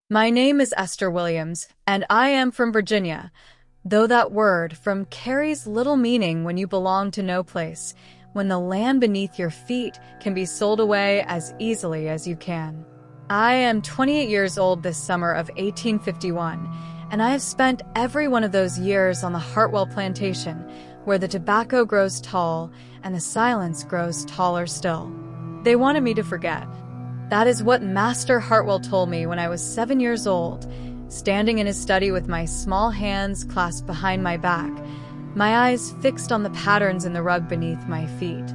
My name is Esther Williams, and I am from Virginia, though that word from carries little meaning when you belong to no place, when the land beneath your feet can be sold away as easily as you can. I am 28 years old this summer of 1851, and I have spent every one of those years on the Hartwell plantation, where the tobacco grows tall and the silence grows taller still. They wanted me to forget. That is what Master Hartwell told me when I was 7 years old, standing in his study with my small hands clasped behind my back, my eyes fixed on the patterns in the rug beneath my feet.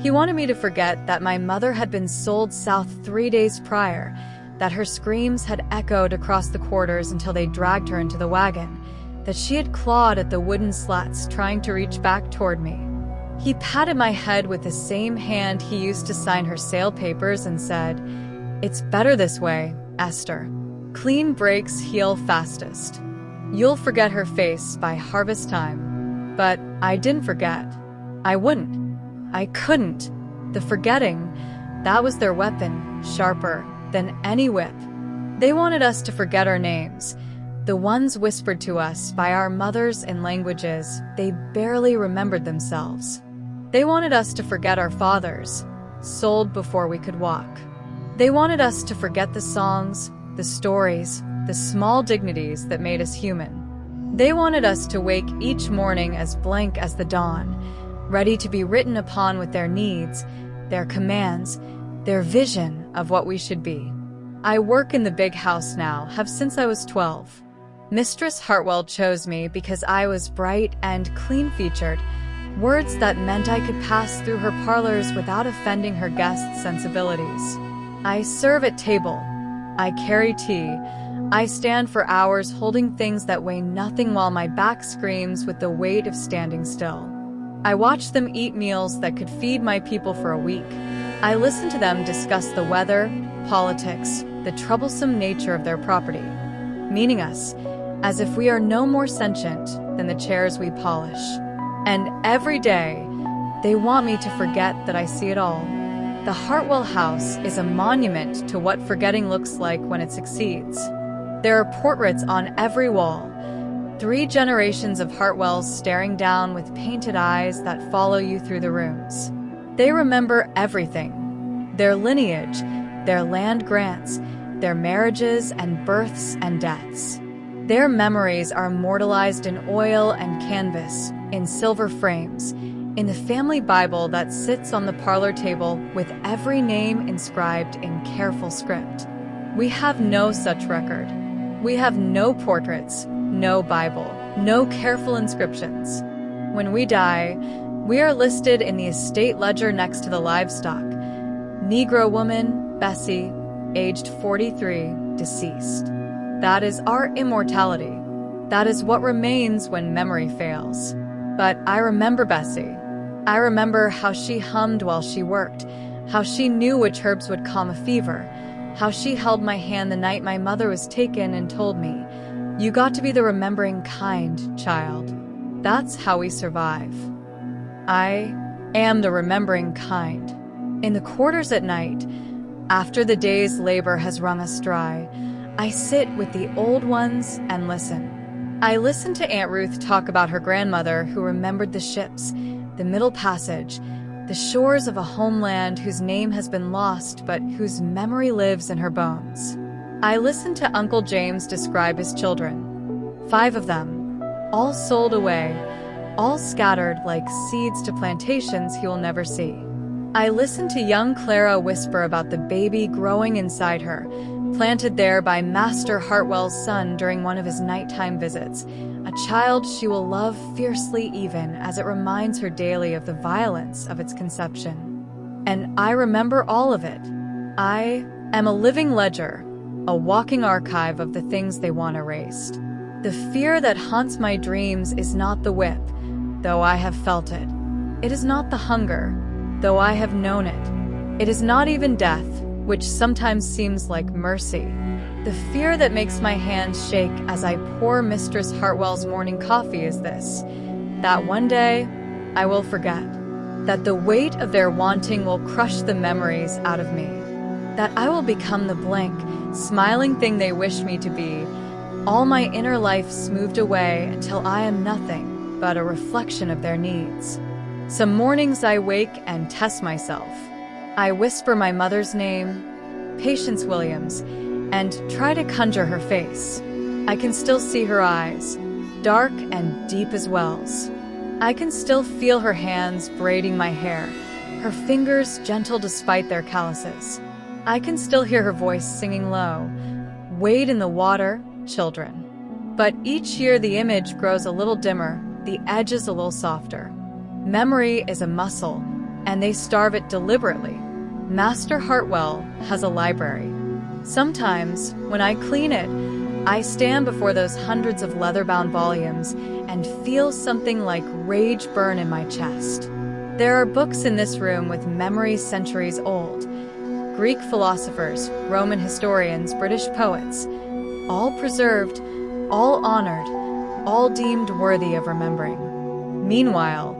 He wanted me to forget that my mother had been sold south 3 days prior, that her screams had echoed across the quarters until they dragged her into the wagon, that she had clawed at the wooden slats trying to reach back toward me. He patted my head with the same hand he used to sign her sale papers and said, "It's better this way, Esther. Clean breaks heal fastest. You'll forget her face by harvest time." But I didn't forget. I wouldn't. I couldn't. The forgetting, that was their weapon, sharper than any whip. They wanted us to forget our names, the ones whispered to us by our mothers in languages they barely remembered themselves. They wanted us to forget our fathers, sold before we could walk. They wanted us to forget the songs, the stories, the small dignities that made us human. They wanted us to wake each morning as blank as the dawn, ready to be written upon with their needs, their commands, their vision of what we should be. I work in the big house now, have since I was 12. Mistress Hartwell chose me because I was bright and clean-featured, words that meant I could pass through her parlors without offending her guests' sensibilities. I serve at table. I carry tea. I stand for hours holding things that weigh nothing while my back screams with the weight of standing still. I watch them eat meals that could feed my people for a week. I listen to them discuss the weather, politics, the troublesome nature of their property, meaning us, as if we are no more sentient than the chairs we polish. And every day, they want me to forget that I see it all. The Hartwell house is a monument to what forgetting looks like when it succeeds. There are portraits on every wall, 3 generations of Hartwells staring down with painted eyes that follow you through the rooms. They remember everything: their lineage, their land grants, their marriages and births and deaths. Their memories are immortalized in oil and canvas, in silver frames, in the family Bible that sits on the parlor table with every name inscribed in careful script. We have no such record. We have no portraits, no Bible, no careful inscriptions. When we die, we are listed in the estate ledger next to the livestock. Negro woman, Bessie, aged 43, deceased. That is our immortality. That is what remains when memory fails. But I remember Bessie. I remember how she hummed while she worked, how she knew which herbs would calm a fever, how she held my hand the night my mother was taken and told me, "You got to be the remembering kind, child. That's how we survive." I am the remembering kind. In the quarters at night, after the day's labor has wrung us dry, I sit with the old ones and listen. I listen to Aunt Ruth talk about her grandmother who remembered the ships, the Middle Passage, the shores of a homeland whose name has been lost but whose memory lives in her bones. I listen to Uncle James describe his children. 5 of them, all sold away, all scattered like seeds to plantations he will never see. I listen to young Clara whisper about the baby growing inside her, planted there by Master Hartwell's son during one of his nighttime visits, a child she will love fiercely even as it reminds her daily of the violence of its conception. And I remember all of it. I am a living ledger, a walking archive of the things they want erased. The fear that haunts my dreams is not the whip, though I have felt it. It is not the hunger, though I have known it. It is not even death, which sometimes seems like mercy. The fear that makes my hands shake as I pour Mistress Hartwell's morning coffee is this: that one day I will forget, that the weight of their wanting will crush the memories out of me. that I will become the blank, smiling thing they wish me to be. All my inner life smoothed away until I am nothing but a reflection of their needs. Some mornings I wake and test myself. I whisper my mother's name, Patience Williams, and try to conjure her face. I can still see her eyes, dark and deep as wells. I can still feel her hands braiding my hair, her fingers gentle despite their calluses. I can still hear her voice singing low, "Wade in the water, children." But each year the image grows a little dimmer, the edges a little softer. Memory is a muscle, and they starve it deliberately. Master Hartwell has a library. Sometimes, when I clean it, I stand before those hundreds of leather-bound volumes and feel something like rage burn in my chest. There are books in this room with memories centuries old. Greek philosophers, Roman historians, British poets, all preserved, all honored, all deemed worthy of remembering. Meanwhile,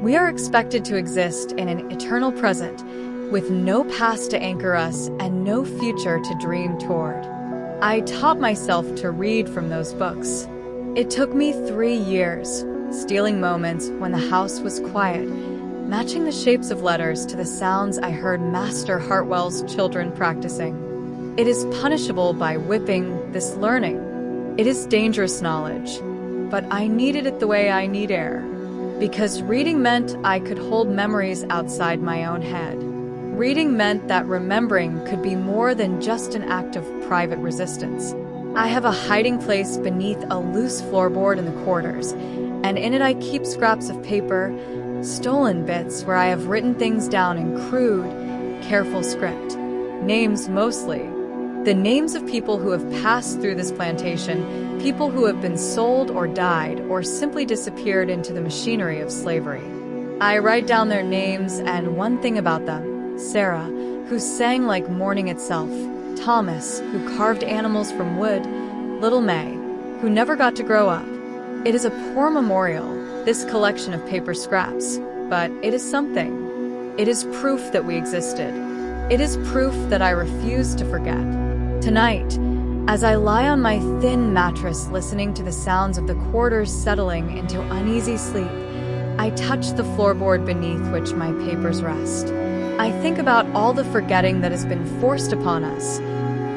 we are expected to exist in an eternal present, with no past to anchor us and no future to dream toward. I taught myself to read from those books. It took me 3 years, stealing moments when the house was quiet, matching the shapes of letters to the sounds I heard Master Hartwell's children practicing. It is punishable by whipping, this learning. It is dangerous knowledge, but I needed it the way I need air, because reading meant I could hold memories outside my own head. Reading meant that remembering could be more than just an act of private resistance. I have a hiding place beneath a loose floorboard in the quarters, and in it I keep scraps of paper, stolen bits where I have written things down in crude, careful script. Names mostly. The names of people who have passed through this plantation, people who have been sold or died or simply disappeared into the machinery of slavery. I write down their names and one thing about them. Sarah, who sang like morning itself. Thomas, who carved animals from wood. Little May, who never got to grow up. It is a poor memorial, this collection of paper scraps, but it is something. It is proof that we existed. It is proof that I refuse to forget. Tonight, as I lie on my thin mattress listening to the sounds of the quarters settling into uneasy sleep, I touch the floorboard beneath which my papers rest. I think about all the forgetting that has been forced upon us,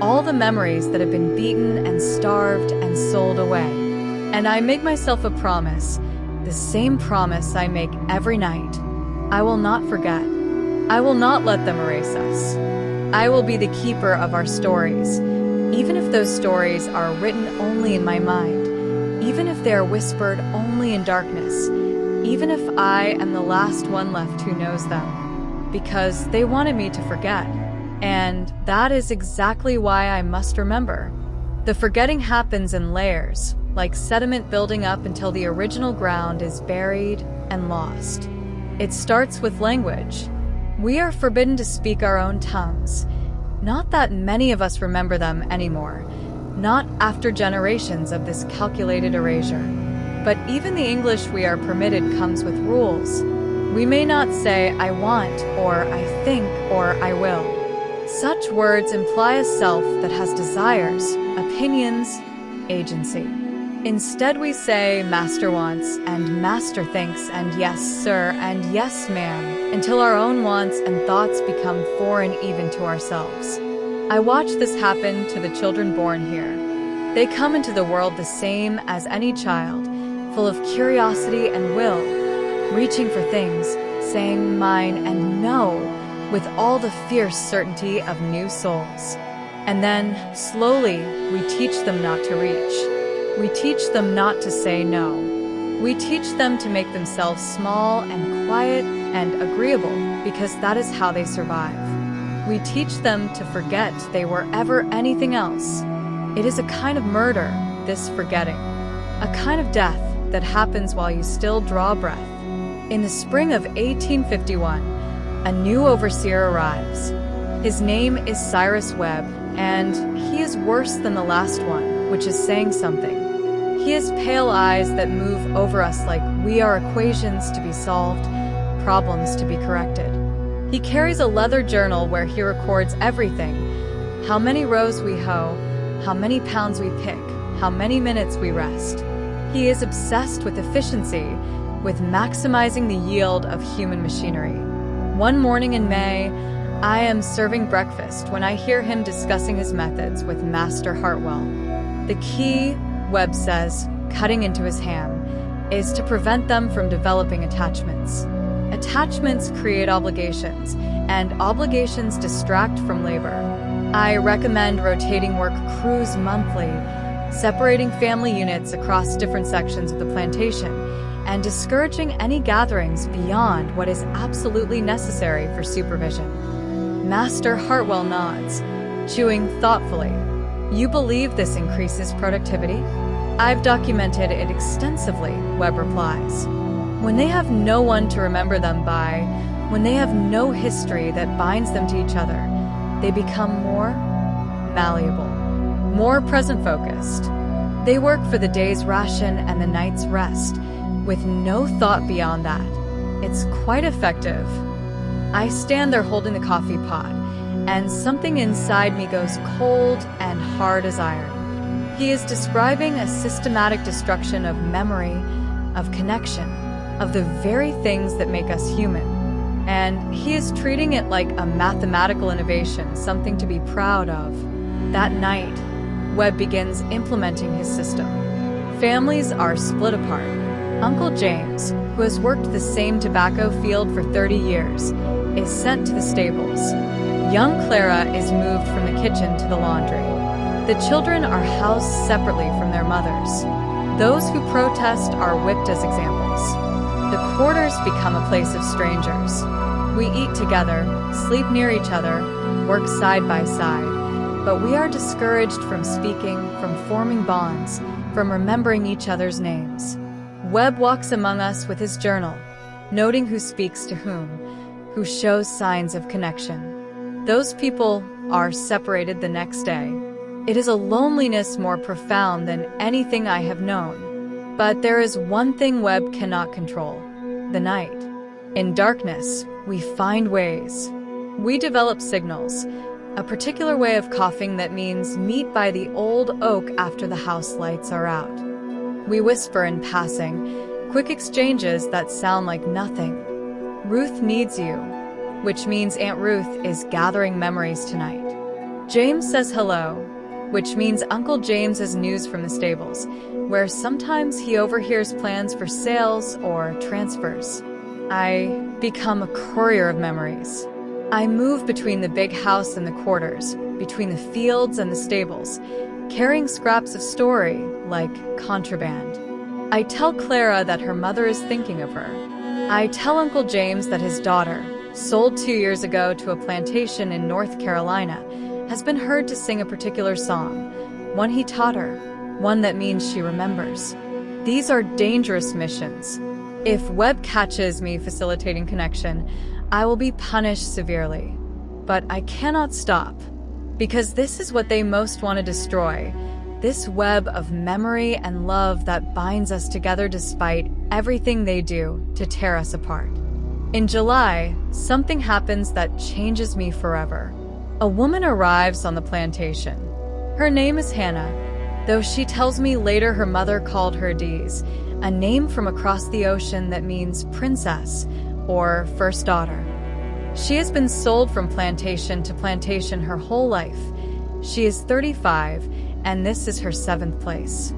all the memories that have been beaten and starved and sold away. And I make myself a promise, the same promise I make every night. I will not forget. I will not let them erase us. I will be the keeper of our stories, even if those stories are written only in my mind, even if they are whispered only in darkness, even if I am the last one left who knows them. Because they wanted me to forget. And that is exactly why I must remember. The forgetting happens in layers, like sediment building up until the original ground is buried and lost. It starts with language. We are forbidden to speak our own tongues. Not that many of us remember them anymore, not after generations of this calculated erasure. But even the English we are permitted comes with rules. We may not say, I want, or I think, or I will. Such words imply a self that has desires, opinions, agency. Instead we say, Master wants, and Master thinks, and yes, sir, and yes, ma'am, until our own wants and thoughts become foreign even to ourselves. I watch this happen to the children born here. They come into the world the same as any child, full of curiosity and will, reaching for things, saying mine and no, with all the fierce certainty of new souls. And then, slowly, we teach them not to reach. We teach them not to say no. We teach them to make themselves small and quiet and agreeable because that is how they survive. We teach them to forget they were ever anything else. It is a kind of murder, this forgetting. A kind of death that happens while you still draw breath. In the spring of 1851, a new overseer arrives. His name is Cyrus Webb, and he is worse than the last one, which is saying something. He has pale eyes that move over us like we are equations to be solved, problems to be corrected. He carries a leather journal where he records everything: how many rows we hoe, how many pounds we pick, how many minutes we rest. He is obsessed with efficiency, with maximizing the yield of human machinery. One morning in May, I am serving breakfast when I hear him discussing his methods with Master Hartwell. The key, Webb says, cutting into his ham, is to prevent them from developing attachments. Attachments create obligations, and obligations distract from labor. I recommend rotating work crews monthly, separating family units across different sections of the plantation, and discouraging any gatherings beyond what is absolutely necessary for supervision. Master Hartwell nods, chewing thoughtfully. You believe this increases productivity? I've documented it extensively, Webb replies. When they have no one to remember them by, when they have no history that binds them to each other, they become more malleable, more present-focused. They work for the day's ration and the night's rest, with no thought beyond that. It's quite effective. I stand there holding the coffee pot, and something inside me goes cold and hard as iron. He is describing a systematic destruction of memory, of connection, of the very things that make us human. And he is treating it like a mathematical innovation, something to be proud of. That night, Webb begins implementing his system. Families are split apart. Uncle James, who has worked the same tobacco field for 30 years, is sent to the stables. Young Clara is moved from the kitchen to the laundry. The children are housed separately from their mothers. Those who protest are whipped as examples. The quarters become a place of strangers. We eat together, sleep near each other, work side by side, but we are discouraged from speaking, from forming bonds, from remembering each other's names. Webb walks among us with his journal, noting who speaks to whom, who shows signs of connection. Those people are separated the next day. It is a loneliness more profound than anything I have known. But there is one thing Webb cannot control: the night. In darkness, we find ways. We develop signals, a particular way of coughing that means meet by the old oak after the house lights are out. We whisper in passing, quick exchanges that sound like nothing. Ruth needs you, which means Aunt Ruth is gathering memories tonight. James says hello, which means Uncle James has news from the stables, where sometimes he overhears plans for sales or transfers. I become a courier of memories. I move between the big house and the quarters, between the fields and the stables, carrying scraps of story like contraband. I tell Clara that her mother is thinking of her. I tell Uncle James that his daughter, sold 2 years ago to a plantation in North Carolina, has been heard to sing a particular song, one he taught her, one that means she remembers. These are dangerous missions. If Webb catches me facilitating connection, I will be punished severely. But I cannot stop, because this is what they most want to destroy, this web of memory and love that binds us together despite everything they do to tear us apart. In July, something happens that changes me forever. A woman arrives on the plantation. Her name is Hannah, though she tells me later her mother called her Dees, a name from across the ocean that means princess or first daughter. She has been sold from plantation to plantation her whole life. She is 35, and this is her 7th place.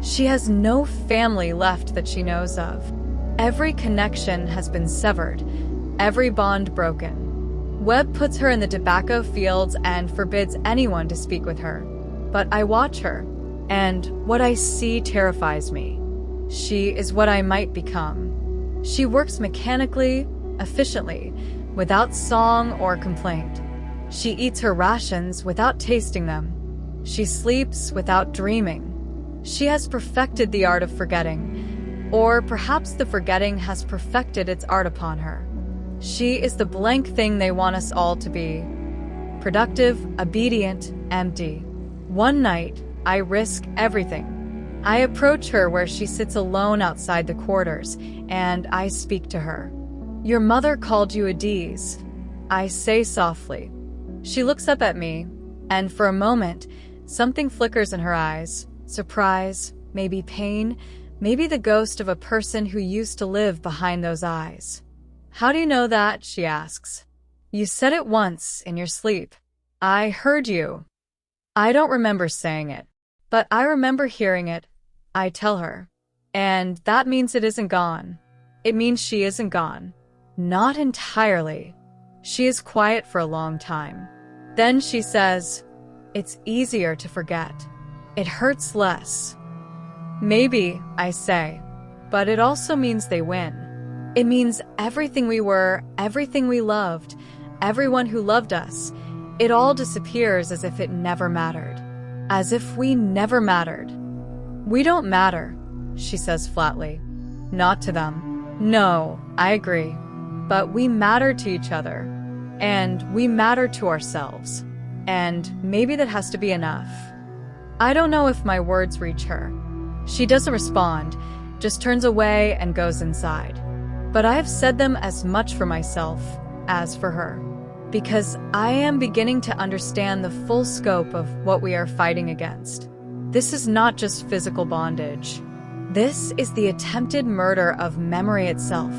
She has no family left that she knows of. Every connection has been severed, every bond broken. Webb puts her in the tobacco fields and forbids anyone to speak with her. But I watch her, and what I see terrifies me. She is what I might become. She works mechanically, efficiently, without song or complaint. She eats her rations without tasting them. She sleeps without dreaming. She has perfected the art of forgetting, or perhaps the forgetting has perfected its art upon her. She is the blank thing they want us all to be: productive, obedient, empty. One night, I risk everything. I approach her where she sits alone outside the quarters, and I speak to her. Your mother called you a Dees. I say softly. She looks up at me, and for a moment, something flickers in her eyes. Surprise, maybe pain, maybe the ghost of a person who used to live behind those eyes. How do you know that? She asks. You said it once in your sleep. I heard you. I don't remember saying it, but I remember hearing it. I tell her. And that means it isn't gone. It means she isn't gone. Not entirely. She is quiet for a long time. Then she says, it's easier to forget. It hurts less. Maybe, I say, but it also means they win. It means everything we were, everything we loved, everyone who loved us, it all disappears as if it never mattered. As if we never mattered. We don't matter, she says flatly. Not to them. No, I agree. But we matter to each other. And we matter to ourselves. And maybe that has to be enough. I don't know if my words reach her. She doesn't respond, just turns away and goes inside. But I have said them as much for myself as for her. Because I am beginning to understand the full scope of what we are fighting against. This is not just physical bondage. This is the attempted murder of memory itself,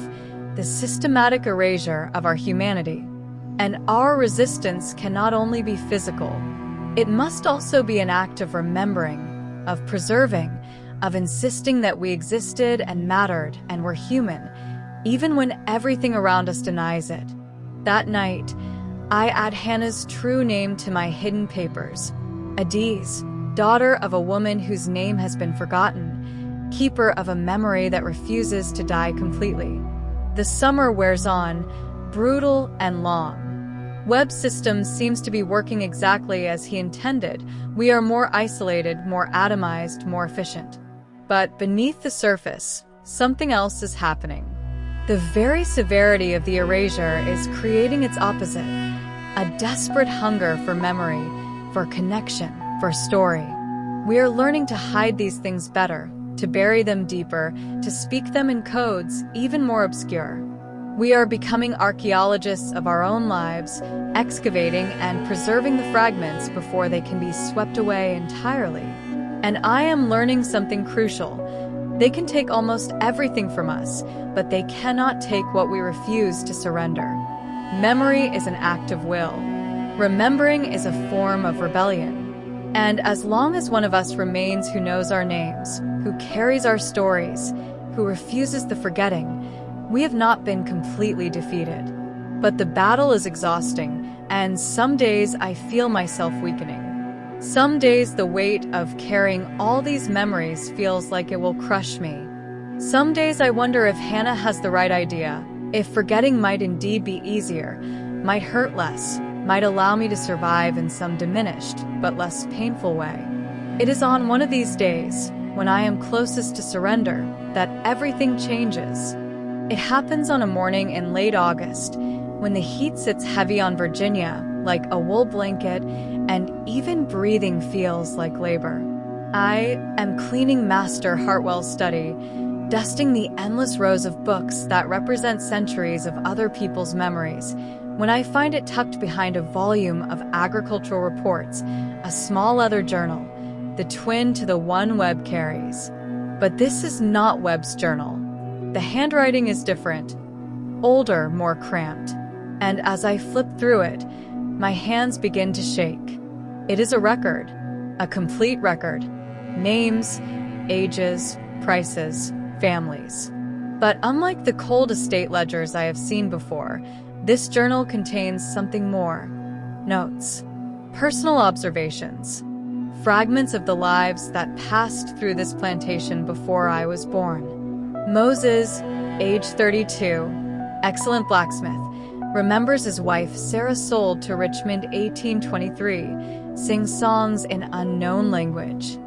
the systematic erasure of our humanity. And our resistance can not only be physical, it must also be an act of remembering, of preserving, of insisting that we existed and mattered and were human, even when everything around us denies it. That night, I add Hannah's true name to my hidden papers. Adiz, daughter of a woman whose name has been forgotten, keeper of a memory that refuses to die completely. The summer wears on, brutal and long. Webb Systems seems to be working exactly as he intended. We are more isolated, more atomized, more efficient. But beneath the surface, something else is happening. The very severity of the erasure is creating its opposite, a desperate hunger for memory, for connection, for story. We are learning to hide these things better, to bury them deeper, to speak them in codes even more obscure. We are becoming archaeologists of our own lives, excavating and preserving the fragments before they can be swept away entirely. And I am learning something crucial. They can take almost everything from us, but they cannot take what we refuse to surrender. Memory is an act of will. Remembering is a form of rebellion. And as long as one of us remains who knows our names, who carries our stories, who refuses the forgetting, we have not been completely defeated. But the battle is exhausting, and some days I feel myself weakening. Some days the weight of carrying all these memories feels like it will crush me. Some days I wonder if Hannah has the right idea, if forgetting might indeed be easier, might hurt less, might allow me to survive in some diminished but less painful way. It is on one of these days, when I am closest to surrender, that everything changes. It happens on a morning in late August, when the heat sits heavy on Virginia like a wool blanket, and even breathing feels like labor. I am cleaning Master Hartwell's study, dusting the endless rows of books that represent centuries of other people's memories, when I find it tucked behind a volume of agricultural reports, a small leather journal, the twin to the one Webb carries. But this is not Webb's journal. The handwriting is different, older, more cramped, and as I flip through it, my hands begin to shake. It is a record, a complete record. Names, ages, prices, families. But unlike the cold estate ledgers I have seen before, this journal contains something more. Notes, personal observations, fragments of the lives that passed through this plantation before I was born. Moses, age 32, excellent blacksmith, remembers his wife Sarah sold to Richmond 1823, sings songs in unknown language.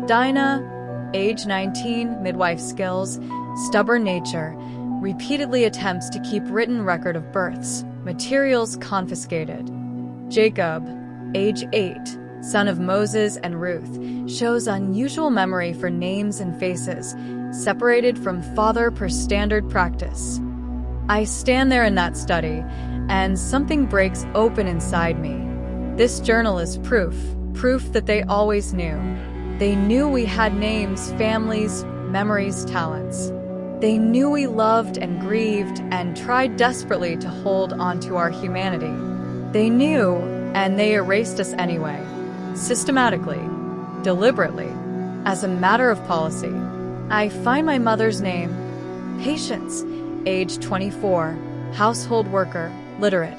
Dinah, age 19, midwife skills, stubborn nature, repeatedly attempts to keep written record of births, materials confiscated. Jacob, age 8, son of Moses and Ruth, shows unusual memory for names and faces, separated from father per standard practice. I stand there in that study, and something breaks open inside me. This journal is proof that they always knew. They knew we had names, families, memories, talents. They knew we loved and grieved and tried desperately to hold onto our humanity. They knew, and they erased us anyway. Systematically, deliberately, as a matter of policy. I find my mother's name. Patience, age 24, household worker, literate,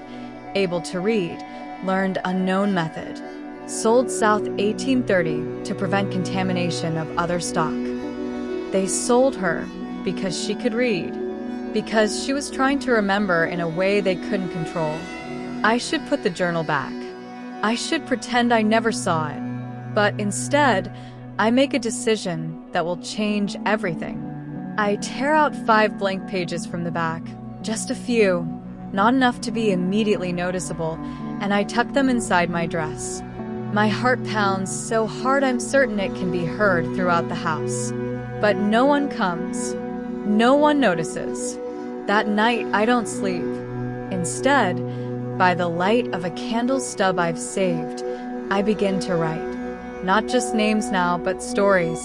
able to read, learned unknown method. Sold south 1830 to prevent contamination of other stock. They sold her because she could read, because she was trying to remember in a way they couldn't control. I should put the journal back. I should pretend I never saw it. But instead, I make a decision that will change everything. I tear out 5 blank pages from the back, just a few, not enough to be immediately noticeable, and I tuck them inside my dress. My heart pounds so hard I'm certain it can be heard throughout the house. But no one comes. No one notices. That night, I don't sleep. Instead, by the light of a candle stub I've saved, I begin to write. Not just names now, but stories.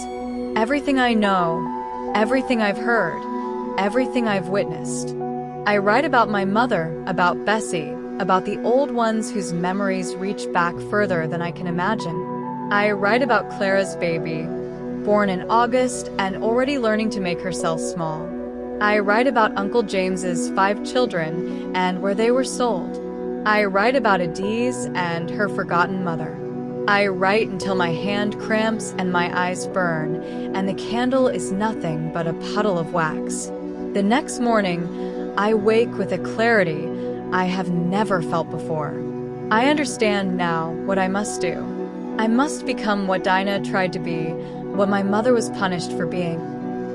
Everything I know, everything I've heard, everything I've witnessed. I write about my mother, about Bessie, about the old ones whose memories reach back further than I can imagine. I write about Clara's baby, born in August and already learning to make herself small. I write about Uncle James's 5 children and where they were sold. I write about Adiz and her forgotten mother. I write until my hand cramps and my eyes burn, and the candle is nothing but a puddle of wax. The next morning, I wake with a clarity I have never felt before. I understand now what I must do. I must become what Dinah tried to be, what my mother was punished for being,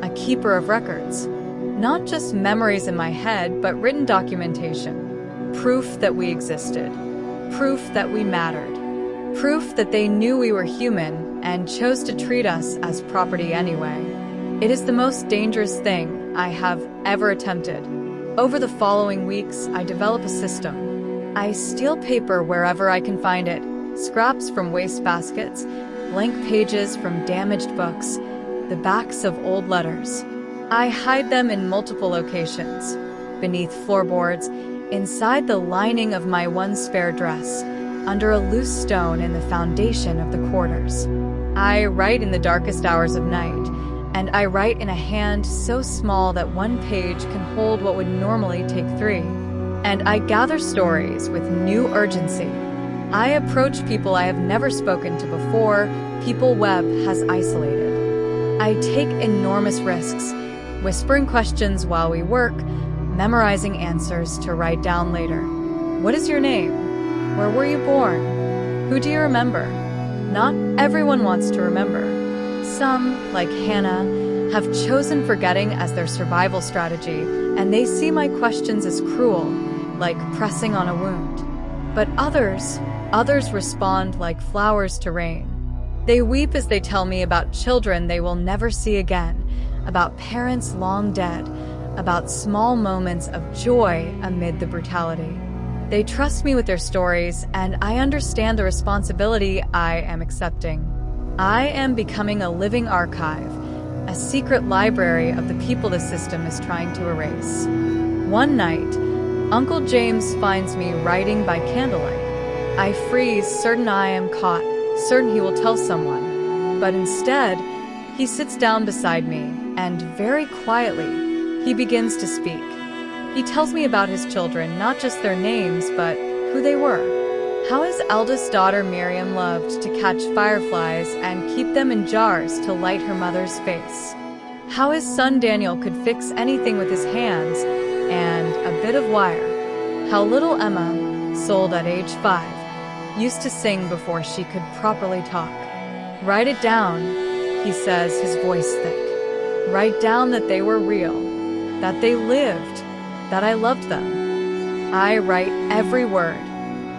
a keeper of records. Not just memories in my head, but written documentation. Proof that we existed. Proof that we mattered. Proof that they knew we were human and chose to treat us as property anyway. It is the most dangerous thing I have ever attempted. Over the following weeks, I develop a system. I steal paper wherever I can find it, scraps from waste baskets, blank pages from damaged books, the backs of old letters. I hide them in multiple locations, beneath floorboards, inside the lining of my one spare dress, under a loose stone in the foundation of the quarters. I write in the darkest hours of night, and I write in a hand so small that one page can hold what would normally take 3. And I gather stories with new urgency. I approach people I have never spoken to before, people Webb has isolated. I take enormous risks, whispering questions while we work, memorizing answers to write down later. What is your name? Where were you born? Who do you remember? Not everyone wants to remember. Some, like Hannah, have chosen forgetting as their survival strategy, and they see my questions as cruel, like pressing on a wound. But others respond like flowers to rain. They weep as they tell me about children they will never see again, about parents long dead, about small moments of joy amid the brutality. They trust me with their stories, and I understand the responsibility I am accepting. I am becoming a living archive, a secret library of the people the system is trying to erase. One night, Uncle James finds me writing by candlelight. I freeze, certain I am caught, certain he will tell someone. But instead, he sits down beside me, and very quietly, he begins to speak. He tells me about his children, not just their names, but who they were. How his eldest daughter Miriam loved to catch fireflies and keep them in jars to light her mother's face. How his son Daniel could fix anything with his hands and a bit of wire. How little Emma, sold at age 5, used to sing before she could properly talk. Write it down, he says, his voice thick. Write down that they were real, that they lived, that I loved them. I write every word.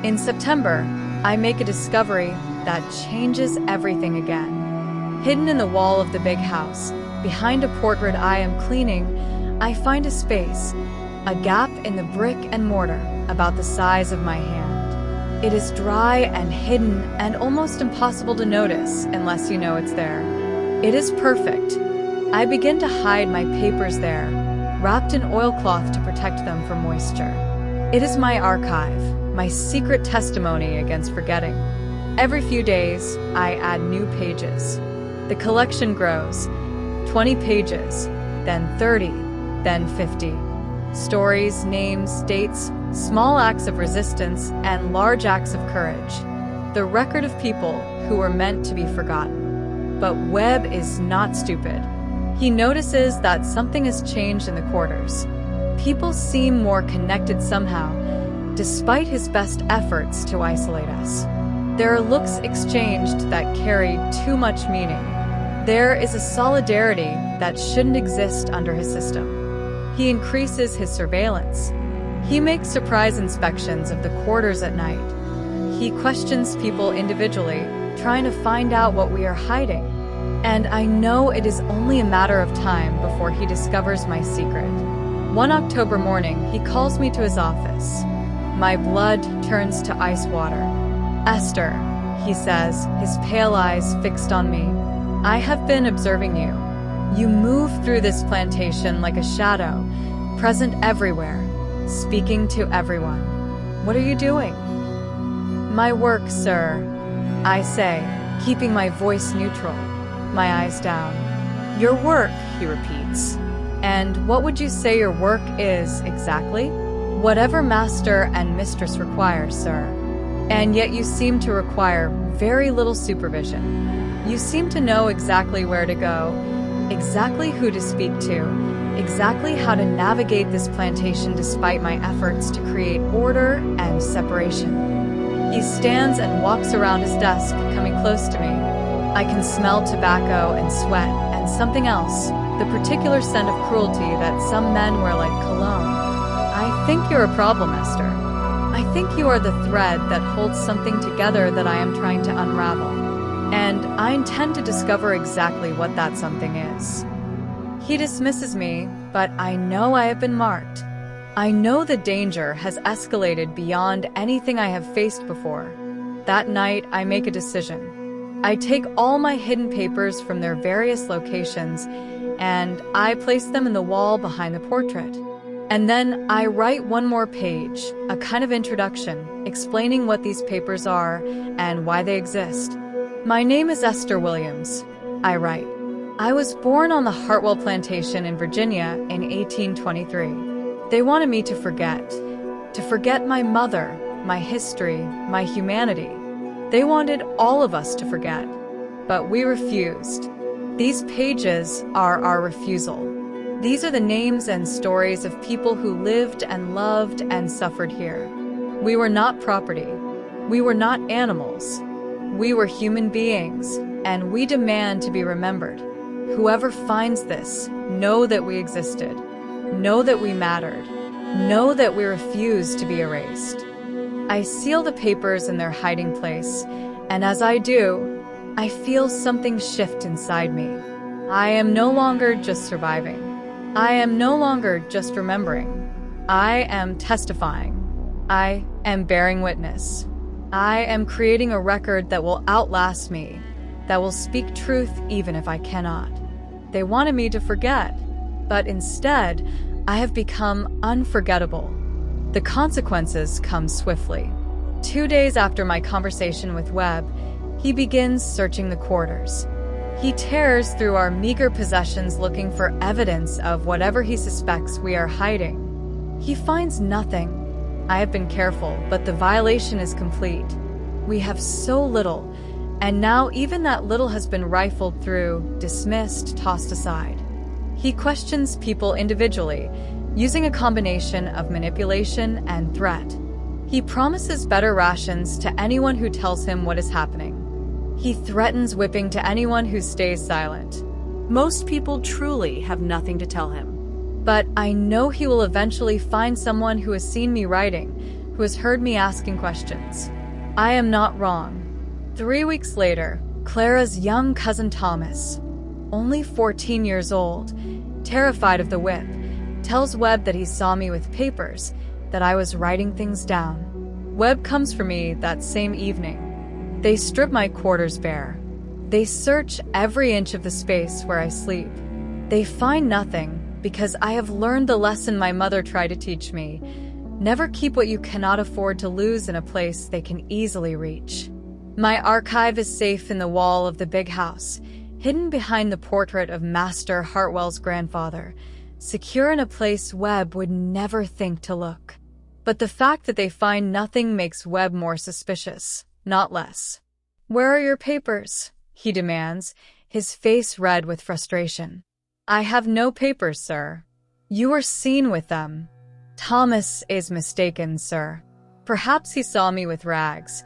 In September, I make a discovery that changes everything again. Hidden in the wall of the big house, behind a portrait I am cleaning, I find a space, a gap in the brick and mortar. about the size of my hand. It is dry and hidden and almost impossible to notice unless you know it's there. It is perfect. I begin to hide my papers there, wrapped in oilcloth to protect them from moisture. It is my archive, my secret testimony against forgetting. Every few days, I add new pages. The collection grows. 20 pages, then 30, then 50. Stories, names, dates, small acts of resistance, and large acts of courage. The record of people who were meant to be forgotten. But Webb is not stupid. He notices that something has changed in the quarters. People seem more connected somehow, despite his best efforts to isolate us. There are looks exchanged that carry too much meaning. There is a solidarity that shouldn't exist under his system. He increases his surveillance. He makes surprise inspections of the quarters at night. He questions people individually, trying to find out what we are hiding. And I know it is only a matter of time before he discovers my secret. One October morning, he calls me to his office. My blood turns to ice water. "Esther," he says, his pale eyes fixed on me. "I have been observing you. You move through this plantation like a shadow, present everywhere, speaking to everyone. What are you doing?" "My work, sir," I say, keeping my voice neutral, my eyes down. "Your work," he repeats. "And what would you say your work is exactly?" "Whatever master and mistress require, sir. And yet you seem to require very little supervision. You seem to know exactly where to go, exactly who to speak to, exactly how to navigate this plantation despite my efforts to create order and separation." He stands and walks around his desk, coming close to me. I can smell tobacco and sweat and something else, the particular scent of cruelty that some men wear like cologne. "I think you're a problem, Esther. I think you are the thread that holds something together that I am trying to unravel. And I intend to discover exactly what that something is." He dismisses me, but I know I have been marked. I know the danger has escalated beyond anything I have faced before. That night, I make a decision. I take all my hidden papers from their various locations, and I place them in the wall behind the portrait. And then I write one more page, a kind of introduction, explaining what these papers are and why they exist. "My name is Esther Williams," I write. "I was born on the Hartwell Plantation in Virginia in 1823. They wanted me to forget my mother, my history, my humanity. They wanted all of us to forget, but we refused. These pages are our refusal. These are the names and stories of people who lived and loved and suffered here. We were not property. We were not animals. We were human beings, and we demand to be remembered. Whoever finds this, know that we existed. Know that we mattered. Know that we refuse to be erased." I seal the papers in their hiding place, and as I do, I feel something shift inside me. I am no longer just surviving. I am no longer just remembering. I am testifying. I am bearing witness. I am creating a record that will outlast me, that will speak truth even if I cannot. They wanted me to forget, but instead, I have become unforgettable. The consequences come swiftly. 2 days after my conversation with Webb, he begins searching the quarters. He tears through our meager possessions looking for evidence of whatever he suspects we are hiding. He finds nothing. I have been careful, but the violation is complete. We have so little, and now even that little has been rifled through, dismissed, tossed aside. He questions people individually, using a combination of manipulation and threat. He promises better rations to anyone who tells him what is happening. He threatens whipping to anyone who stays silent. Most people truly have nothing to tell him. But I know he will eventually find someone who has seen me writing, who has heard me asking questions. I am not wrong. 3 weeks later, Clara's young cousin Thomas, only 14 years old, terrified of the whip, tells Webb that he saw me with papers, that I was writing things down. Webb comes for me that same evening. They strip my quarters bare. They search every inch of the space where I sleep. They find nothing because I have learned the lesson my mother tried to teach me. Never keep what you cannot afford to lose in a place they can easily reach. My archive is safe in the wall of the big house, hidden behind the portrait of Master Hartwell's grandfather, secure in a place Webb would never think to look. But the fact that they find nothing makes Webb more suspicious, not less. "Where are your papers?" he demands, his face red with frustration. "I have no papers, sir." "You were seen with them." "Thomas is mistaken, sir. Perhaps he saw me with rags,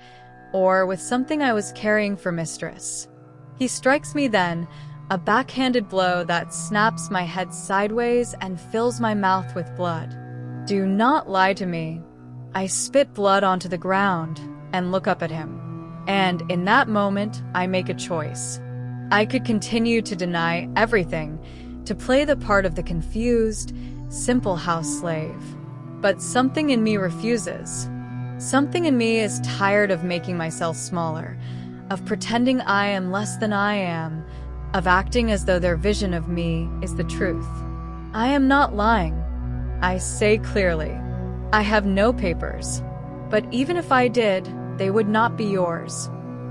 or with something I was carrying for mistress." He strikes me then, a backhanded blow that snaps my head sideways and fills my mouth with blood. "Do not lie to me." I spit blood onto the ground and look up at him. And in that moment, I make a choice. I could continue to deny everything, to play the part of the confused, simple house slave. But something in me refuses. Something in me is tired of making myself smaller, of pretending I am less than I am, of acting as though their vision of me is the truth. I am not lying. I say clearly, I have no papers. But even if I did, they would not be yours.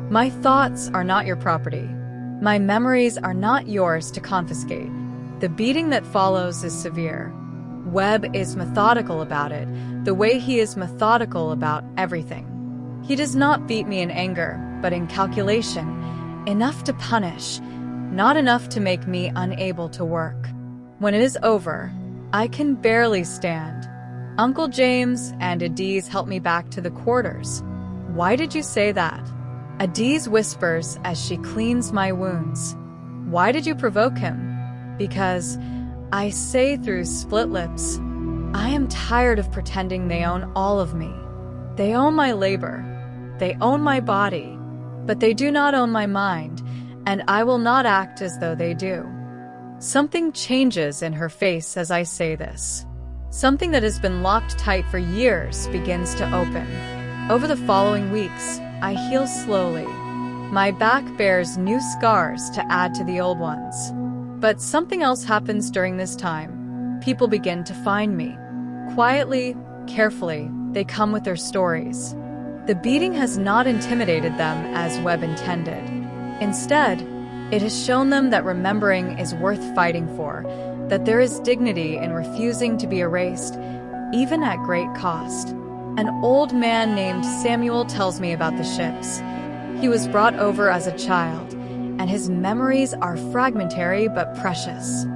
My thoughts are not your property. My memories are not yours to confiscate. The beating that follows is severe. Webb is methodical about it, the way he is methodical about everything. He does not beat me in anger, but in calculation, enough to punish, not enough to make me unable to work. When it is over, I can barely stand. Uncle James and Adiz help me back to the quarters. "Why did you say that?" Adiz whispers as she cleans my wounds. "Why did you provoke him?" "Because," I say through split lips, "I am tired of pretending they own all of me. They own my labor. They own my body. But they do not own my mind, and I will not act as though they do." Something changes in her face as I say this. Something that has been locked tight for years begins to open. Over the following weeks, I heal slowly. My back bears new scars to add to the old ones. But something else happens during this time. People begin to find me. Quietly, carefully, they come with their stories. The beating has not intimidated them as Webb intended. Instead, it has shown them that remembering is worth fighting for, that there is dignity in refusing to be erased, even at great cost. An old man named Samuel tells me about the ships. He was brought over as a child, and his memories are fragmentary but precious.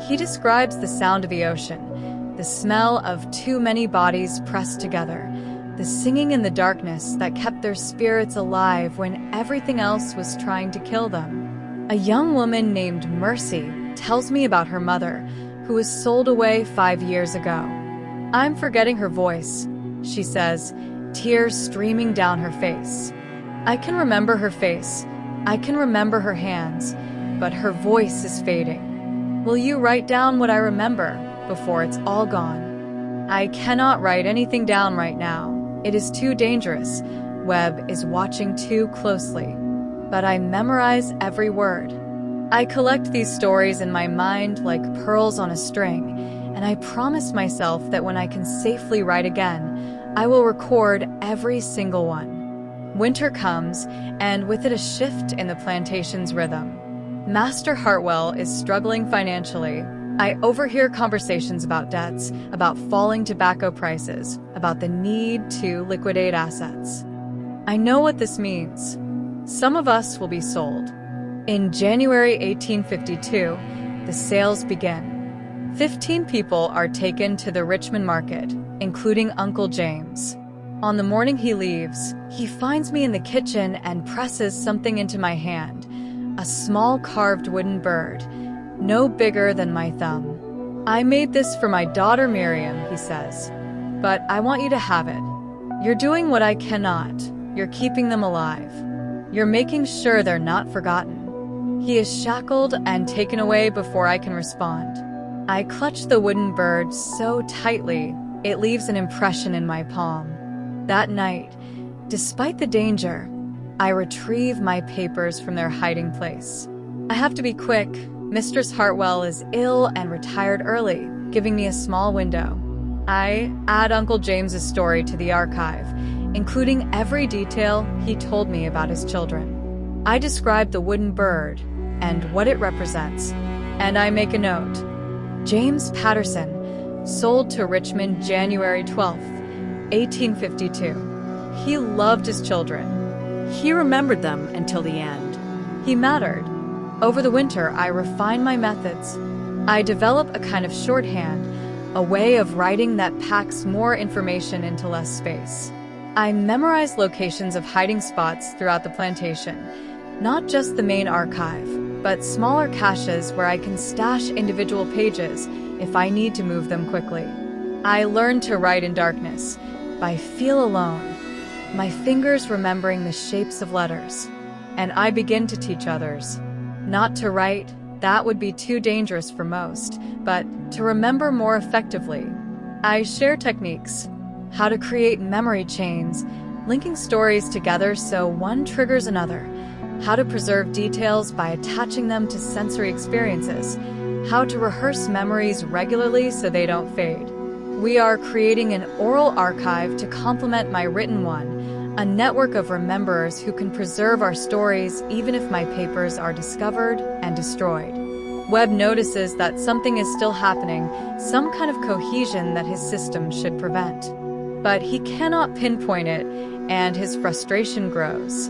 He describes the sound of the ocean, the smell of too many bodies pressed together, the singing in the darkness that kept their spirits alive when everything else was trying to kill them. A young woman named Mercy tells me about her mother, who was sold away 5 years ago. "I'm forgetting her voice," she says, tears streaming down her face. "I can remember her face. I can remember her hands, but her voice is fading. Will you write down what I remember before it's all gone?" I cannot write anything down right now. It is too dangerous. Webb is watching too closely. But I memorize every word. I collect these stories in my mind like pearls on a string, and I promise myself that when I can safely write again, I will record every single one. Winter comes, and with it a shift in the plantation's rhythm. Master Hartwell is struggling financially. I overhear conversations about debts, about falling tobacco prices, about the need to liquidate assets. I know what this means. Some of us will be sold. In January 1852, the sales begin. 15 people are taken to the Richmond market, including Uncle James. On the morning he leaves, he finds me in the kitchen and presses something into my hand, a small carved wooden bird, no bigger than my thumb. "I made this for my daughter Miriam," he says, "but I want you to have it. You're doing what I cannot. You're keeping them alive. You're making sure they're not forgotten." He is shackled and taken away before I can respond. I clutch the wooden bird so tightly It leaves an impression in my palm. That night, despite the danger, I retrieve my papers from their hiding place. I have to be quick. Mistress Hartwell is ill and retired early, giving me a small window. I add Uncle James's story to the archive, including every detail he told me about his children. I describe the wooden bird and what it represents, and I make a note. James Patterson, sold to Richmond January 12, 1852. He loved his children. He remembered them until the end. He mattered. Over the winter, I refine my methods. I develop a kind of shorthand, a way of writing that packs more information into less space. I memorize locations of hiding spots throughout the plantation, not just the main archive, but smaller caches where I can stash individual pages if I need to move them quickly. I learn to write in darkness, by feel alone, my fingers remembering the shapes of letters, and I begin to teach others. Not to write, that would be too dangerous for most, but to remember more effectively. I share techniques, how to create memory chains, linking stories together so one triggers another, how to preserve details by attaching them to sensory experiences, how to rehearse memories regularly so they don't fade. We are creating an oral archive to complement my written one, a network of rememberers who can preserve our stories even if my papers are discovered and destroyed. Webb notices that something is still happening, some kind of cohesion that his system should prevent. But he cannot pinpoint it, and his frustration grows.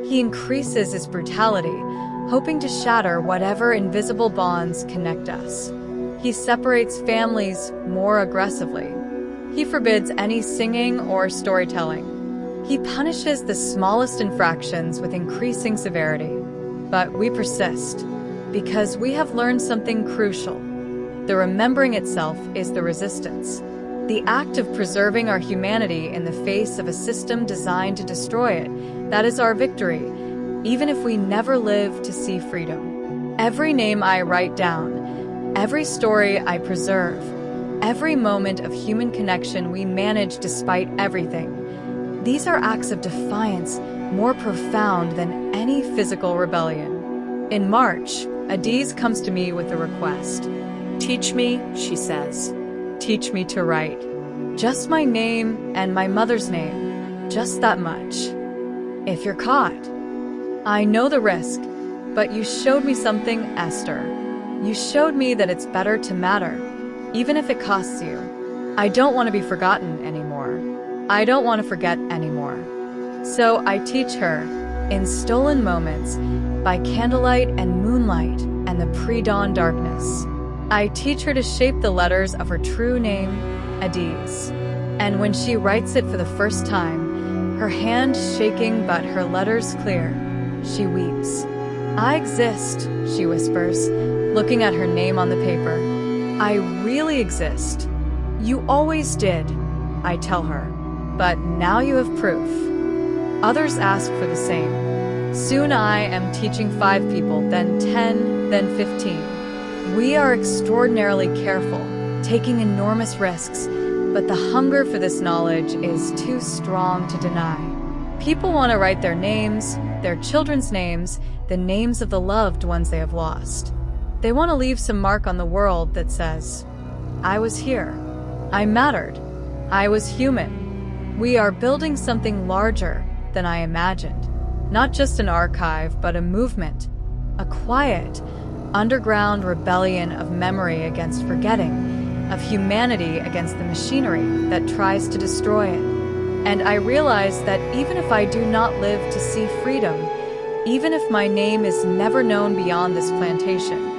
He increases his brutality, hoping to shatter whatever invisible bonds connect us. He separates families more aggressively. He forbids any singing or storytelling. He punishes the smallest infractions with increasing severity. But we persist, because we have learned something crucial. The remembering itself is the resistance. The act of preserving our humanity in the face of a system designed to destroy it, that is our victory, even if we never live to see freedom. Every name I write down, every story I preserve, every moment of human connection we manage despite everything. These are acts of defiance more profound than any physical rebellion. In March, Adiz comes to me with a request. Teach me, she says. Teach me to write. Just my name and my mother's name. Just that much. If you're caught. I know the risk, but you showed me something, Esther. You showed me that it's better to matter, even if it costs you. I don't want to be forgotten anymore. I don't want to forget anymore. So I teach her, in stolen moments, by candlelight and moonlight and the pre-dawn darkness. I teach her to shape the letters of her true name, Adiz. And when she writes it for the first time, her hand shaking but her letters clear, she weeps. I exist, she whispers, looking at her name on the paper. I really exist. You always did, I tell her. But now you have proof. Others ask for the same. Soon I am teaching 5 people, then 10, then 15. We are extraordinarily careful, taking enormous risks, but the hunger for this knowledge is too strong to deny. People want to write their names, their children's names, the names of the loved ones they have lost. They want to leave some mark on the world that says, I was here. I mattered. I was human. We are building something larger than I imagined. Not just an archive, but a movement. A quiet, underground rebellion of memory against forgetting, of humanity against the machinery that tries to destroy it. And I realize that even if I do not live to see freedom, even if my name is never known beyond this plantation,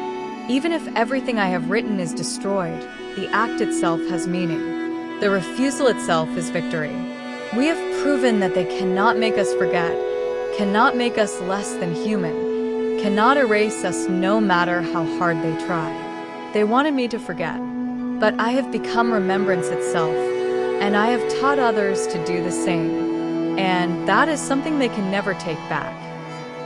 even if everything I have written is destroyed, the act itself has meaning. The refusal itself is victory. We have proven that they cannot make us forget, cannot make us less than human, cannot erase us no matter how hard they try. They wanted me to forget, but I have become remembrance itself, and I have taught others to do the same. And that is something they can never take back.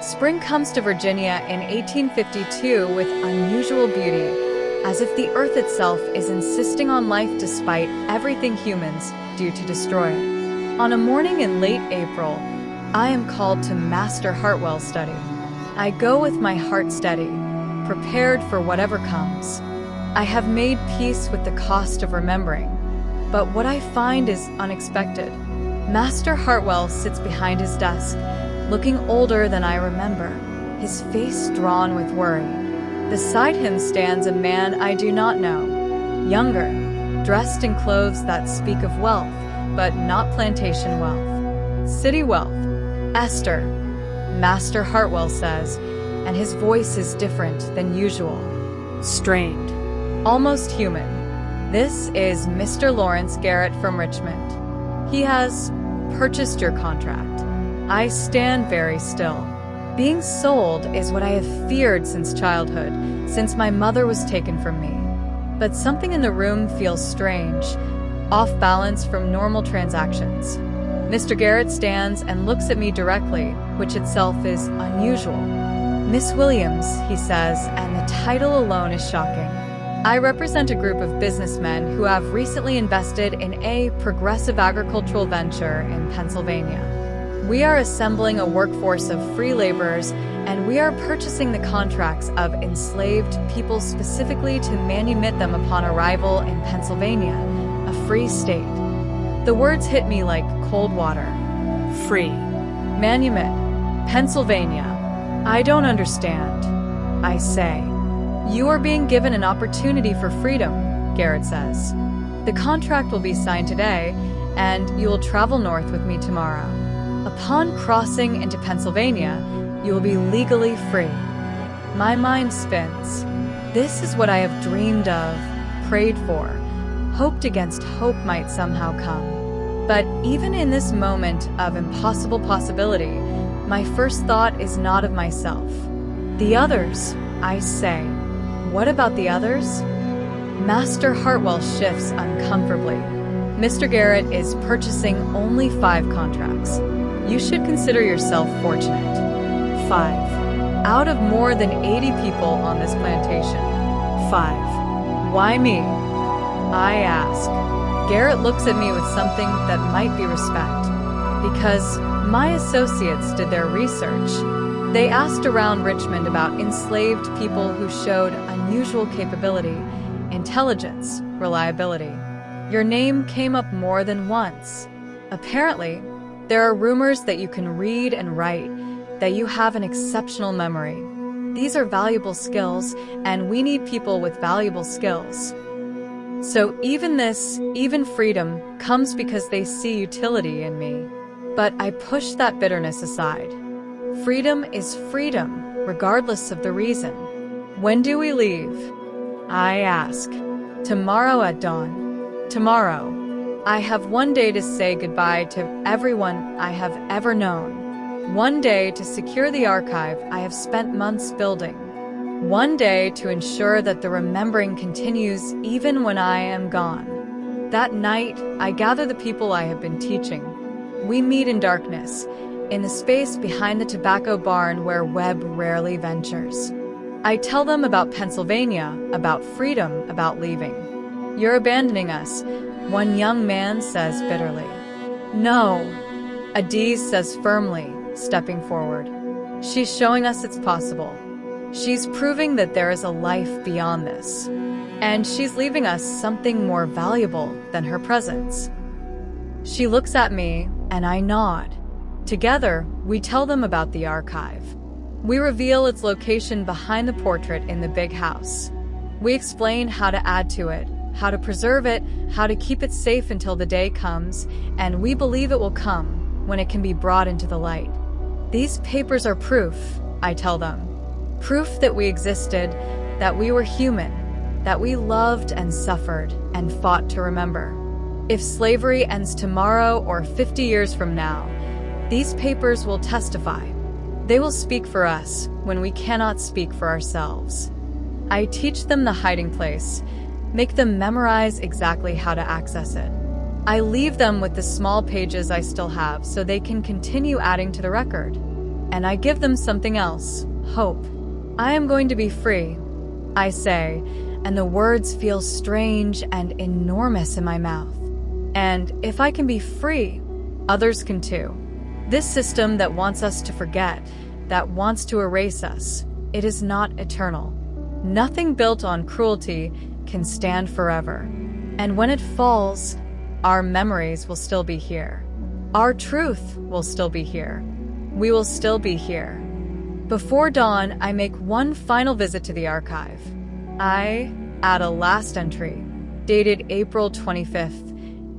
Spring comes to Virginia in 1852 with unusual beauty. as if the earth itself is insisting on life despite everything humans do to destroy it. On a morning in late April, I am called to Master Hartwell's study. I go with my heart steady, prepared for whatever comes. I have made peace with the cost of remembering, but what I find is unexpected. Master Hartwell sits behind his desk, looking older than I remember, his face drawn with worry. Beside him stands a man I do not know, younger, dressed in clothes that speak of wealth, but not plantation wealth. City wealth. Esther, Master Hartwell says, and his voice is different than usual. Strained. Almost human. This is Mr. Lawrence Garrett from Richmond. He has purchased your contract. I stand very still. Being sold is what I have feared since childhood, since my mother was taken from me. But something in the room feels strange, off balance from normal transactions. Mr. Garrett stands and looks at me directly, which itself is unusual. Miss Williams, he says, and the title alone is shocking. I represent a group of businessmen who have recently invested in a progressive agricultural venture in Pennsylvania. We are assembling a workforce of free laborers, and we are purchasing the contracts of enslaved people specifically to manumit them upon arrival in Pennsylvania, a free state. The words hit me like cold water. Free. Manumit. Pennsylvania. I don't understand. I say. You are being given an opportunity for freedom, Garrett says. The contract will be signed today, and you will travel north with me tomorrow. Upon crossing into Pennsylvania, you will be legally free. My mind spins. This is what I have dreamed of, prayed for, hoped against hope might somehow come. But even in this moment of impossible possibility, my first thought is not of myself. The others, I say. What about the others? Master Hartwell shifts uncomfortably. Mr. Garrett is purchasing only 5 contracts. You should consider yourself fortunate. 5. Out of more than 80 people on this plantation. 5. Why me? I ask. Garrett looks at me with something that might be respect. Because my associates did their research. They asked around Richmond about enslaved people who showed unusual capability, intelligence, reliability. Your name came up more than once. Apparently, there are rumors that you can read and write, that you have an exceptional memory. These are valuable skills, and we need people with valuable skills. So even freedom, comes because they see utility in me. But I push that bitterness aside. Freedom is freedom, regardless of the reason. When do we leave? I ask. Tomorrow at dawn. Tomorrow. I have one day to say goodbye to everyone I have ever known. One day to secure the archive I have spent months building. One day to ensure that the remembering continues even when I am gone. That night, I gather the people I have been teaching. We meet in darkness, in the space behind the tobacco barn where Webb rarely ventures. I tell them about Pennsylvania, about freedom, about leaving. You're abandoning us, one young man says bitterly. No, Adiz says firmly, stepping forward. She's showing us it's possible. She's proving that there is a life beyond this. And she's leaving us something more valuable than her presence. She looks at me, and I nod. Together, we tell them about the archive. We reveal its location behind the portrait in the big house. We explain how to add to it, how to preserve it, how to keep it safe until the day comes, and we believe it will come when it can be brought into the light. These papers are proof, I tell them. Proof that we existed, that we were human, that we loved and suffered and fought to remember. If slavery ends tomorrow or 50 years from now, these papers will testify. They will speak for us when we cannot speak for ourselves. I teach them the hiding place, make them memorize exactly how to access it. I leave them with the small pages I still have so they can continue adding to the record. And I give them something else, hope. I am going to be free, I say, and the words feel strange and enormous in my mouth. And if I can be free, others can too. This system that wants us to forget, that wants to erase us, it is not eternal. Nothing built on cruelty can stand forever. And when it falls, our memories will still be here. Our truth will still be here. We will still be here. Before dawn, I make one final visit to the archive. I add a last entry, dated April 25th,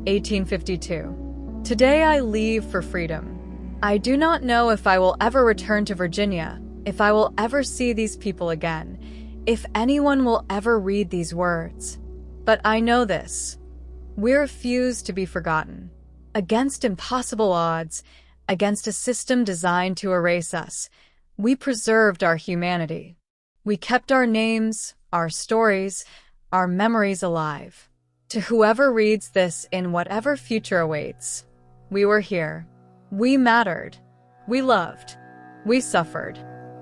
1852. Today I leave for freedom. I do not know if I will ever return to Virginia, if I will ever see these people again, if anyone will ever read these words. But I know this. We refuse to be forgotten. Against impossible odds, against a system designed to erase us, we preserved our humanity. We kept our names, our stories, our memories alive. To whoever reads this in whatever future awaits, we were here. We mattered. We loved. We suffered.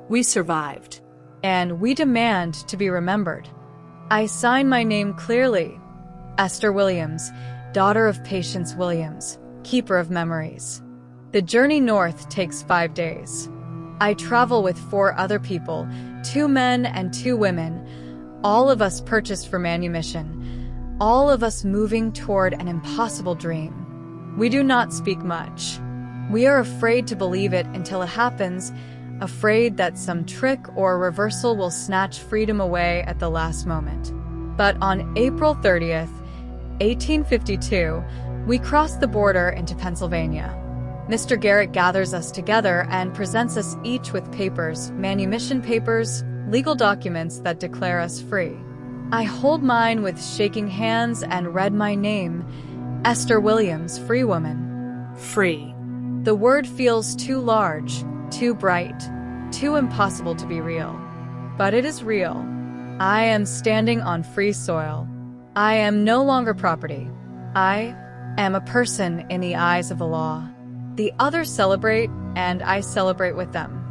We survived. And we demand to be remembered. I sign my name clearly. Esther Williams, daughter of Patience Williams, keeper of memories. The journey north takes 5 days. I travel with 4 other people, 2 men and 2 women, all of us purchased for manumission, all of us moving toward an impossible dream. We do not speak much. We are afraid to believe it until it happens, afraid that some trick or reversal will snatch freedom away at the last moment. But on April 30th, 1852, we cross the border into Pennsylvania. Mr. Garrett gathers us together and presents us each with papers, manumission papers, legal documents that declare us free. I hold mine with shaking hands and read my name, Esther Williams, free woman. Free. The word feels too large, too bright, too impossible to be real. But it is real. I am standing on free soil. I am no longer property. I am a person in the eyes of the law. The others celebrate, and I celebrate with them.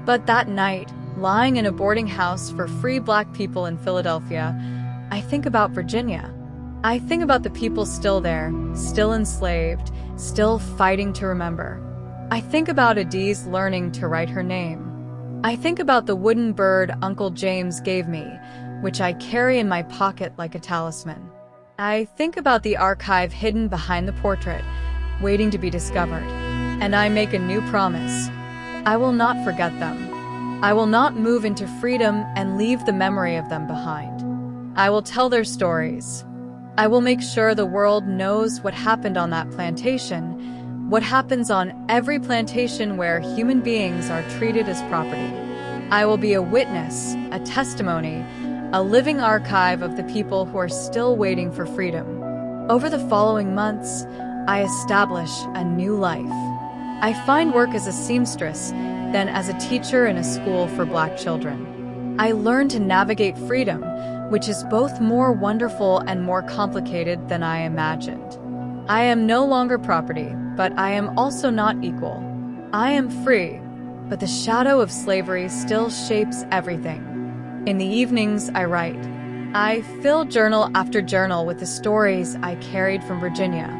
But that night, lying in a boarding house for free Black people in Philadelphia, I think about Virginia. I think about the people still there, still enslaved, still fighting to remember. I think about Adiz learning to write her name. I think about the wooden bird Uncle James gave me, which I carry in my pocket like a talisman. I think about the archive hidden behind the portrait, waiting to be discovered. And I make a new promise. I will not forget them. I will not move into freedom and leave the memory of them behind. I will tell their stories. I will make sure the world knows what happened on that plantation, what happens on every plantation where human beings are treated as property. I will be a witness, a testimony, a living archive of the people who are still waiting for freedom. Over the following months, I establish a new life. I find work as a seamstress, then as a teacher in a school for Black children. I learn to navigate freedom, which is both more wonderful and more complicated than I imagined. I am no longer property, but I am also not equal. I am free, but the shadow of slavery still shapes everything. In the evenings, I write. I fill journal after journal with the stories I carried from Virginia.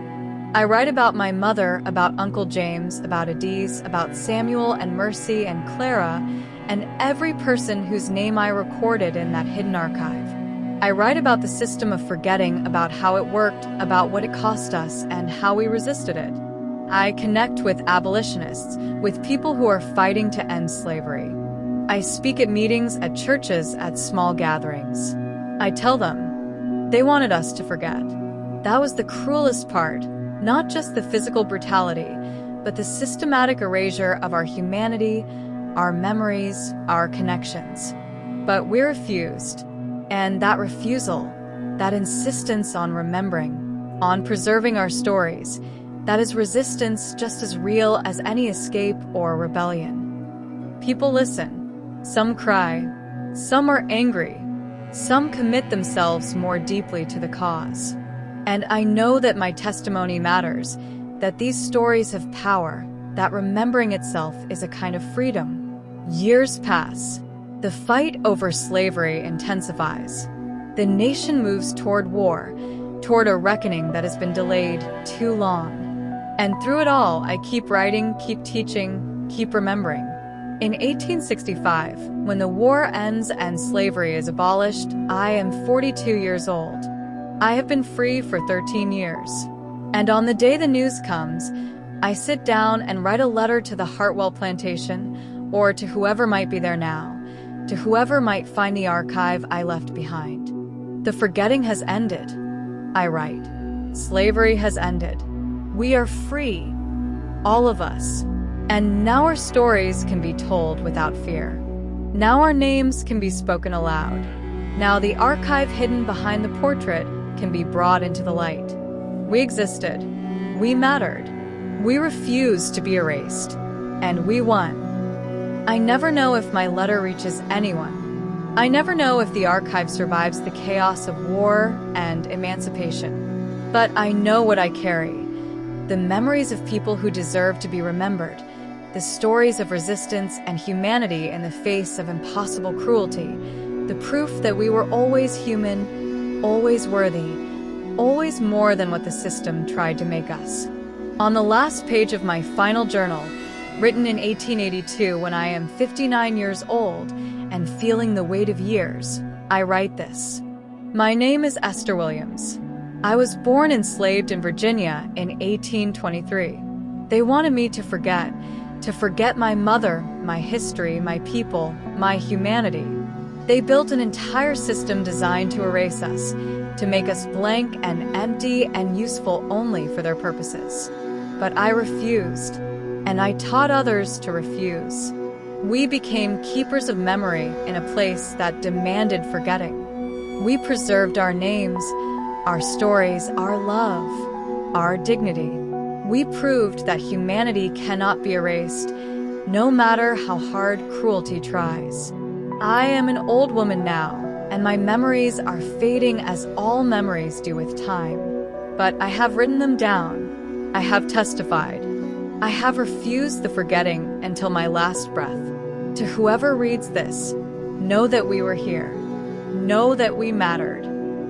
I write about my mother, about Uncle James, about Adiz, about Samuel and Mercy and Clara, and every person whose name I recorded in that hidden archive. I write about the system of forgetting, about how it worked, about what it cost us, and how we resisted it. I connect with abolitionists, with people who are fighting to end slavery. I speak at meetings, at churches, at small gatherings. I tell them, they wanted us to forget. That was the cruelest part. Not just the physical brutality, but the systematic erasure of our humanity, our memories, our connections. But we refused. And that refusal, that insistence on remembering, on preserving our stories, that is resistance just as real as any escape or rebellion. People listen. Some cry. Some are angry. Some commit themselves more deeply to the cause. And I know that my testimony matters, that these stories have power, that remembering itself is a kind of freedom. Years pass. The fight over slavery intensifies. The nation moves toward war, toward a reckoning that has been delayed too long. And through it all, I keep writing, keep teaching, keep remembering. In 1865, when the war ends and slavery is abolished, I am 42 years old. I have been free for 13 years. And on the day the news comes, I sit down and write a letter to the Hartwell plantation, or to whoever might be there now, to whoever might find the archive I left behind. The forgetting has ended, I write. Slavery has ended. We are free, all of us. And now our stories can be told without fear. Now our names can be spoken aloud. Now the archive hidden behind the portrait can be brought into the light. We existed. We mattered. We refused to be erased. And we won. I never know if my letter reaches anyone. I never know if the archive survives the chaos of war and emancipation. But I know what I carry. The memories of people who deserve to be remembered. The stories of resistance and humanity in the face of impossible cruelty. The proof that we were always human, always worthy, always more than what the system tried to make us. On the last page of my final journal, written in 1882 when I am 59 years old and feeling the weight of years, I write this. My name is Esther Williams. I was born enslaved in Virginia in 1823. They wanted me to forget my mother, my history, my people, my humanity. They built an entire system designed to erase us, to make us blank and empty and useful only for their purposes. But I refused, and I taught others to refuse. We became keepers of memory in a place that demanded forgetting. We preserved our names, our stories, our love, our dignity. We proved that humanity cannot be erased, no matter how hard cruelty tries. I am an old woman now, and my memories are fading as all memories do with time. But I have written them down. I have testified. I have refused the forgetting until my last breath. To whoever reads this, know that we were here. Know that we mattered.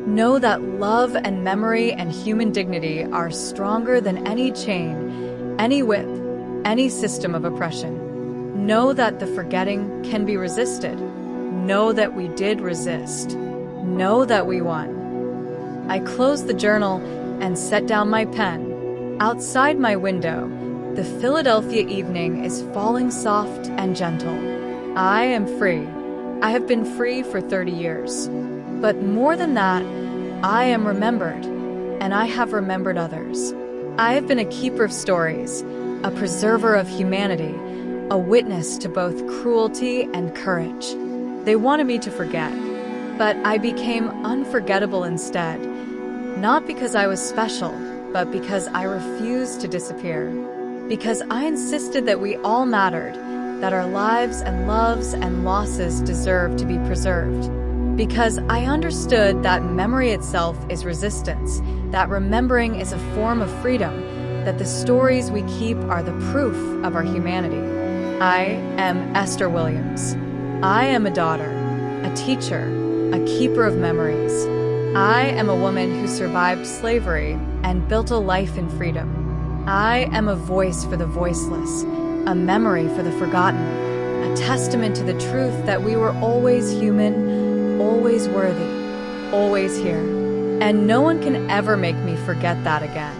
Know that love and memory and human dignity are stronger than any chain, any whip, any system of oppression. Know that the forgetting can be resisted. Know that we did resist. Know that we won. I close the journal and set down my pen. Outside my window, the Philadelphia evening is falling soft and gentle. I am free. I have been free for 30 years. But more than that, I am remembered, and I have remembered others. I have been a keeper of stories, a preserver of humanity, a witness to both cruelty and courage. They wanted me to forget, but I became unforgettable instead, not because I was special, but because I refused to disappear, because I insisted that we all mattered, that our lives and loves and losses deserve to be preserved. Because I understood that memory itself is resistance, that remembering is a form of freedom, that the stories we keep are the proof of our humanity. I am Esther Williams. I am a daughter, a teacher, a keeper of memories. I am a woman who survived slavery and built a life in freedom. I am a voice for the voiceless, a memory for the forgotten, a testament to the truth that we were always human, always worthy, always here. And no one can ever make me forget that again.